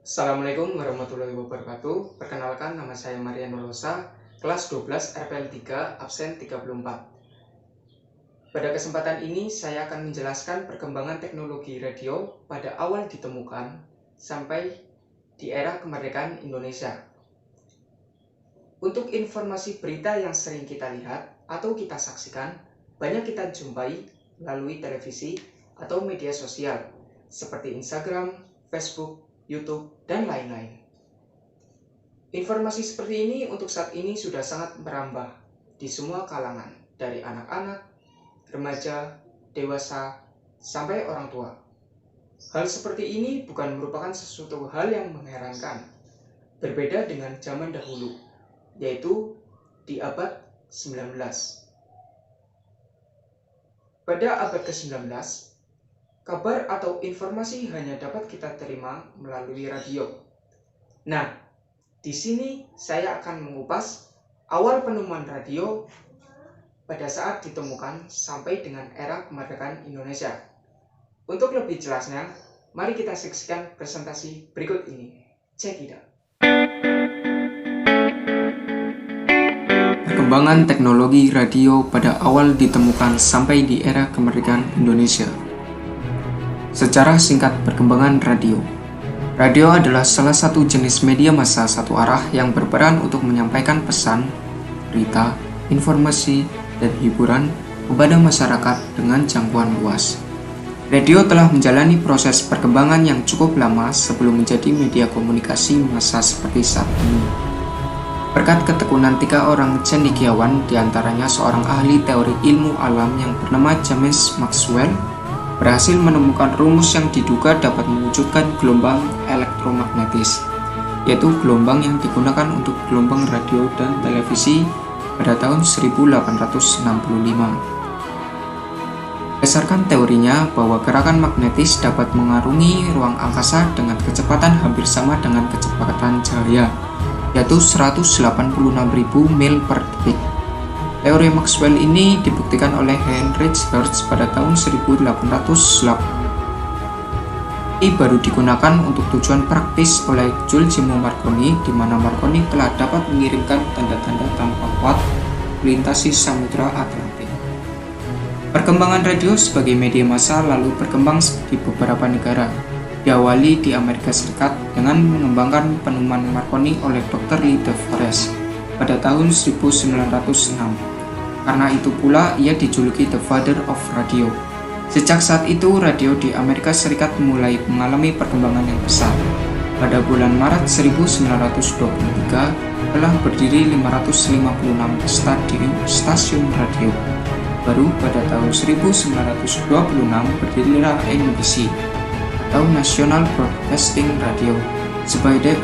Assalamualaikum warahmatullahi wabarakatuh. Perkenalkan, nama saya Mariano Rosa, kelas 12 RPL 3, absen 34. Pada kesempatan ini saya akan menjelaskan perkembangan teknologi radio pada awal ditemukan sampai di era kemerdekaan Indonesia. Untuk informasi berita yang sering kita lihat atau kita saksikan, banyak kita jumpai melalui televisi atau media sosial seperti Instagram, Facebook, YouTube, dan lain-lain. Informasi seperti ini untuk saat ini sudah sangat merambah di semua kalangan, dari anak-anak, remaja, dewasa, sampai orang tua. Hal seperti ini bukan merupakan sesuatu hal yang mengherankan, berbeda dengan zaman dahulu, yaitu di abad 19. Pada abad ke-19, kabar atau informasi hanya dapat kita terima melalui radio. Nah, di sini saya akan mengupas awal penemuan radio pada saat ditemukan sampai dengan era kemerdekaan Indonesia. Untuk lebih jelasnya, mari kita saksikan presentasi berikut ini. Check it out. Perkembangan teknologi radio pada awal ditemukan sampai di era kemerdekaan Indonesia. Secara singkat perkembangan radio. Radio adalah salah satu jenis media massa satu arah yang berperan untuk menyampaikan pesan, berita, informasi, dan hiburan kepada masyarakat dengan jangkauan luas. Radio telah menjalani proses perkembangan yang cukup lama sebelum menjadi media komunikasi massa seperti saat ini. Berkat ketekunan 3 orang cendekiawan, diantaranya seorang ahli teori ilmu alam yang bernama James Maxwell, berhasil menemukan rumus yang diduga dapat mewujudkan gelombang elektromagnetis, yaitu gelombang yang digunakan untuk gelombang radio dan televisi pada tahun 1865. Berdasarkan teorinya bahwa gerakan magnetis dapat mengarungi ruang angkasa dengan kecepatan hampir sama dengan kecepatan cahaya, yaitu 186.000 mil per detik. Teori Maxwell ini dibuktikan oleh Heinrich Hertz pada tahun 1808. Ini baru digunakan untuk tujuan praktis oleh Giulio Marconi, di mana Marconi telah dapat mengirimkan tanda-tanda tanpa kuat melintasi Samudra Atlantik. Perkembangan radio sebagai media massa lalu berkembang di beberapa negara. Diawali di Amerika Serikat dengan mengembangkan penemuan Marconi oleh Dr. Lee De Forest pada tahun 1906. Karena itu pula ia dijuluki The Father of Radio. Sejak saat itu, radio di Amerika Serikat mulai mengalami perkembangan yang pesat. Pada bulan Maret 1923, telah berdiri 556 stasiun radio. Baru pada tahun 1926 berdirilah NBC, atau National Broadcasting Radio, sebagai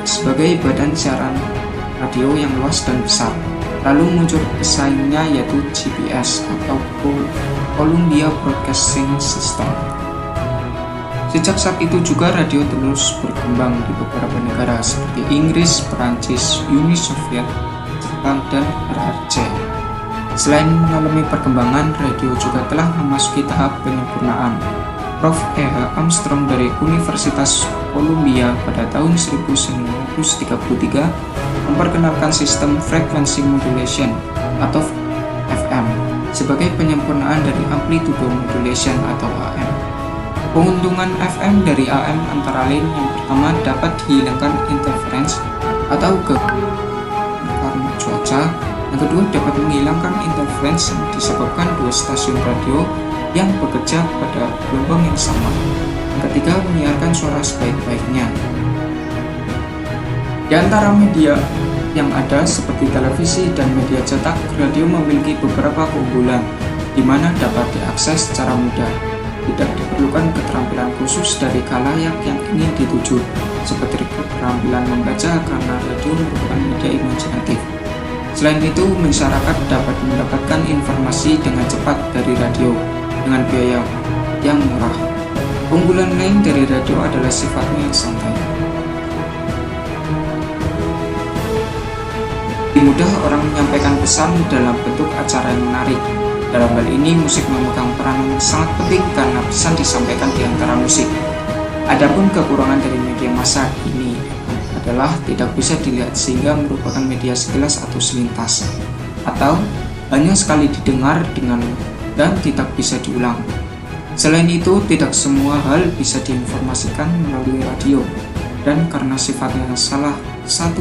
badan siaran radio yang luas dan besar. Lalu muncul pesaingnya, yaitu CBS atau Columbia Broadcasting System. Sejak saat itu juga radio terus berkembang di beberapa negara seperti Inggris, Perancis, Uni Soviet, Jepang, dan RRC. Selain mengalami perkembangan, radio juga telah memasuki tahap penyempurnaan. Prof. E.H. Armstrong dari Universitas Columbia pada tahun 1933 memperkenalkan sistem frequency modulation atau FM sebagai penyempurnaan dari amplitude modulation atau AM. Keuntungan FM dari AM antara lain: yang pertama, dapat dihilangkan interference atau karena cuaca. Yang kedua, dapat menghilangkan interference yang disebabkan 2 stasiun radio yang bekerja pada gelombang yang sama. Yang ketiga, menyiarkan suara sebaik-baiknya. Di antara media yang ada seperti televisi dan media cetak, radio memiliki beberapa keunggulan, di mana dapat diakses secara mudah. Tidak diperlukan keterampilan khusus dari khalayak yang ingin dituju, seperti keterampilan membaca karena radio merupakan media imajinatif. Selain itu, masyarakat dapat mendapatkan informasi dengan cepat dari radio dengan biaya yang murah. Keunggulan lain dari radio adalah sifatnya yang santai. Mudah orang menyampaikan pesan dalam bentuk acara yang menarik. Dalam hal ini, musik memegang peranan yang sangat penting karena pesan disampaikan di antara musik. Adapun kekurangan dari media massa ini adalah tidak bisa dilihat sehingga merupakan media sekilas atau selintas, atau hanya sekali didengar dan tidak bisa diulang. Selain itu, tidak semua hal bisa diinformasikan melalui radio, dan karena sifatnya satu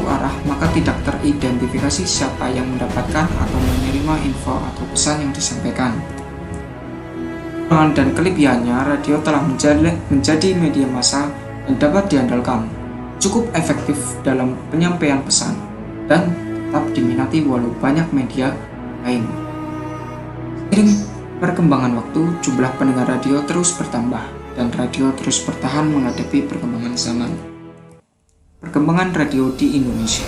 arah, maka tidak teridentifikasi siapa yang mendapatkan atau menerima info atau pesan yang disampaikan. Dan kelebihannya, radio telah menjadi media massa yang dapat diandalkan, cukup efektif dalam penyampaian pesan, dan tetap diminati walau banyak media lain. Seiring perkembangan waktu, jumlah pendengar radio terus bertambah, dan radio terus bertahan menghadapi perkembangan zaman. Perkembangan radio di Indonesia.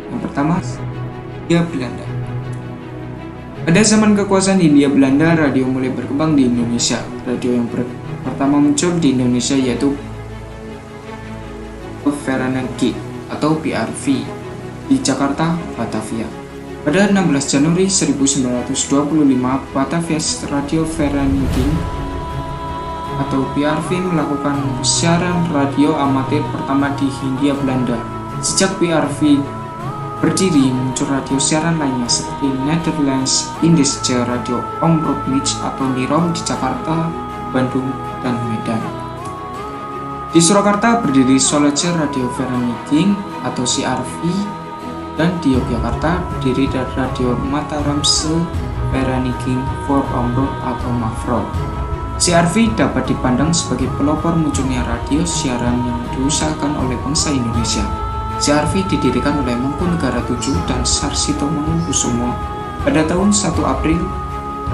Yang pertama, Hindia Belanda. Pada zaman kekuasaan Hindia Belanda, radio mulai berkembang di Indonesia. Radio yang pertama muncul di Indonesia yaitu Veraniki atau PRV di Jakarta, Batavia. Pada 16 Januari 1925, Batavia Radio Veraniki atau PRV melakukan siaran radio amatir pertama di Hindia Belanda. Sejak PRV berdiri, muncul radio siaran lainnya seperti Netherlands Indische Radio Omroepnieuws atau NIROM di Jakarta, Bandung, dan Medan. Di Surakarta berdiri Solotje Radio Veraniki atau CRV, dan di Yogyakarta berdiri dari Radio Mataramse Veraniki for Omroep atau MAVRO. CRV dapat dipandang sebagai pelopor munculnya radio siaran yang diusahakan oleh bangsa Indonesia. CRV didirikan oleh Mangkunegaran VII dan Sarsito Mangunkusumo pada tanggal 1 April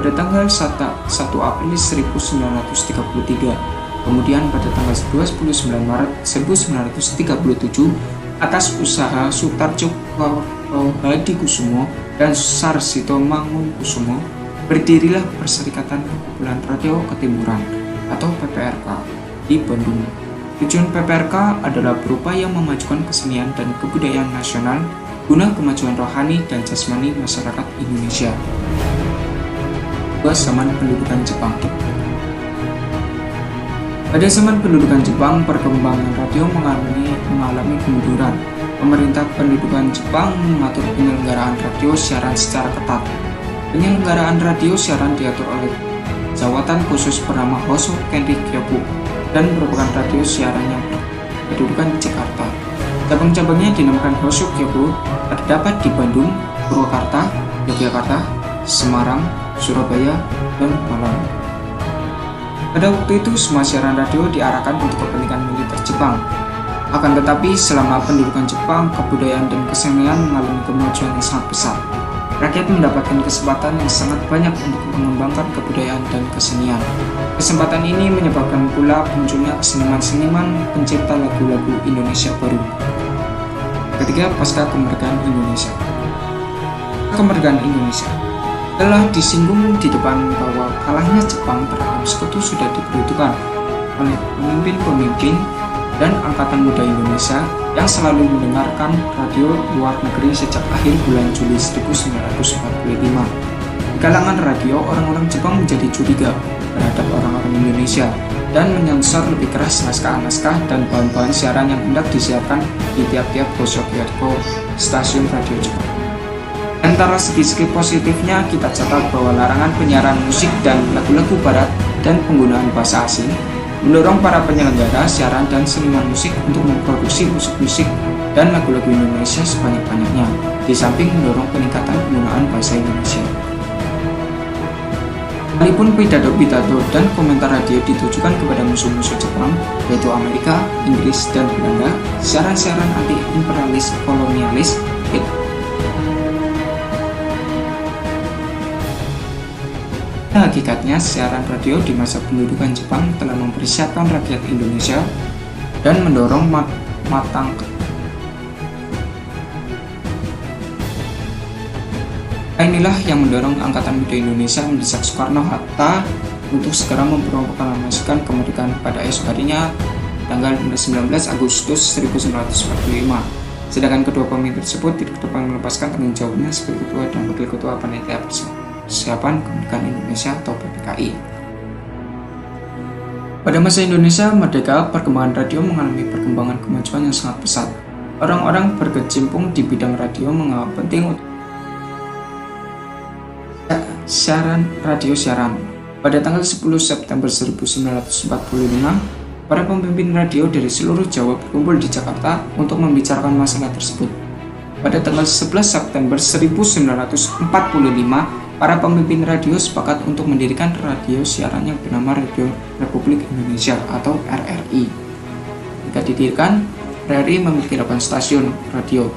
1933. Kemudian pada tanggal 29 Maret 1937, atas usaha Sutarjo Hadikusumo dan Sarsito Mangunkusumo, berdirilah Perserikatan Perkumpulan Radio Ketimuran atau PPRK di Bandung. Tujuan PPRK adalah berupaya memajukan kesenian dan kebudayaan nasional guna kemajuan rohani dan jasmani masyarakat Indonesia. Zaman pendudukan Jepang. Pada zaman pendudukan Jepang, perkembangan radio mengalami kemunduran. Pemerintah pendudukan Jepang mengatur penyelenggaraan radio siaran secara ketat. Penyelenggaraan radio siaran diatur oleh jawatan khusus bernama Hoso Kenri Kyoku dan merupakan radio siaran yang berkedudukan di Jakarta. Cabang-cabangnya dinamakan Hoso Kyoku, terdapat di Bandung, Purwakarta, Yogyakarta, Semarang, Surabaya, dan Malang. Pada waktu itu, semua siaran radio diarahkan untuk kepentingan militer Jepang. Akan tetapi, selama pendudukan Jepang, kebudayaan dan kesenian mengalami kemajuan yang sangat pesat. Rakyat mendapatkan kesempatan yang sangat banyak untuk mengembangkan kebudayaan dan kesenian. Kesempatan ini menyebabkan pula munculnya seniman-seniman pencipta lagu-lagu Indonesia baru. Ketiga, pasca kemerdekaan Indonesia. Kemerdekaan Indonesia telah disinggung di depan bahwa kalahnya Jepang terhadap sekutu sudah diperhitungkan oleh pemimpin-pemimpin dan angkatan muda Indonesia yang selalu mendengarkan radio luar negeri sejak akhir bulan Juli 1945. Di kalangan radio, orang-orang Jepang menjadi curiga terhadap orang-orang Indonesia dan menyensor lebih keras naskah-naskah dan bahan-bahan siaran yang hendak disiarkan di tiap-tiap Gosokyoko stasiun radio Jepang. Antara segi-segi positifnya, kita catat bahwa larangan penyiaran musik dan lagu-lagu barat dan penggunaan bahasa asing mendorong para penyelenggara siaran dan seniman musik untuk memproduksi musik-musik dan lagu-lagu Indonesia sebanyak-banyaknya, di samping mendorong peningkatan penggunaan bahasa Indonesia. Walaupun pidato-pidato dan komentar radio ditujukan kepada musuh-musuh Jepang, yaitu Amerika, Inggris, dan Belanda, siaran-siaran anti-imperialis kolonialis hakikatnya, siaran radio di masa pendudukan Jepang telah mempersiapkan rakyat Indonesia dan mendorong matang. Inilah yang mendorong Angkatan Muda Indonesia mendesak Soekarno-Hatta untuk segera memproklamasikan kemerdekaan pada esok harinya, tanggal 19 Agustus 1945. Sedangkan kedua pemimpin tersebut tidak dapat melepaskan tanggung jawabnya sebagai ketua dan wakil ketua panitia persiapan kemerdekaan Indonesia atau PPKI. Pada masa Indonesia merdeka, perkembangan radio mengalami perkembangan kemajuan yang sangat pesat. Orang-orang berkecimpung di bidang radio menganggap penting untuk radio siaran. Pada tanggal 10 September 1945, para pemimpin radio dari seluruh Jawa berkumpul di Jakarta untuk membicarakan masalah tersebut. Pada tanggal 11 September 1945, para pemimpin radio sepakat untuk mendirikan radio siaran yang bernama Radio Republik Indonesia atau RRI. Ketika didirikan, RRI memiliki 8 stasiun radio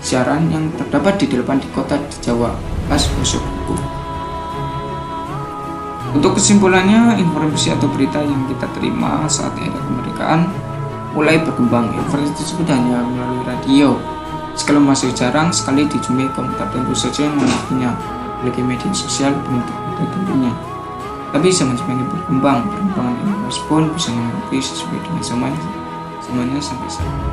siaran yang terdapat di 8 kota di Jawa, plus Wonosobo. Untuk kesimpulannya, informasi atau berita yang kita terima saat era kemerdekaan mulai berkembang. Informasi tersebut hanya melalui radio. Sekali masih jarang sekali dijumpai kaum tertentu saja yang memiliki media sosial bentuk tentunya. Tapi zaman semakin berkembang, perkembangan informasi pun bisa mengikuti sesuai dengan zamannya sampai saat ini.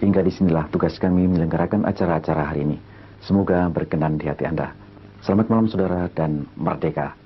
Hingga disinilah tugas kami menyelenggarakan acara-acara hari ini. Semoga berkenan di hati Anda. Selamat malam saudara dan merdeka.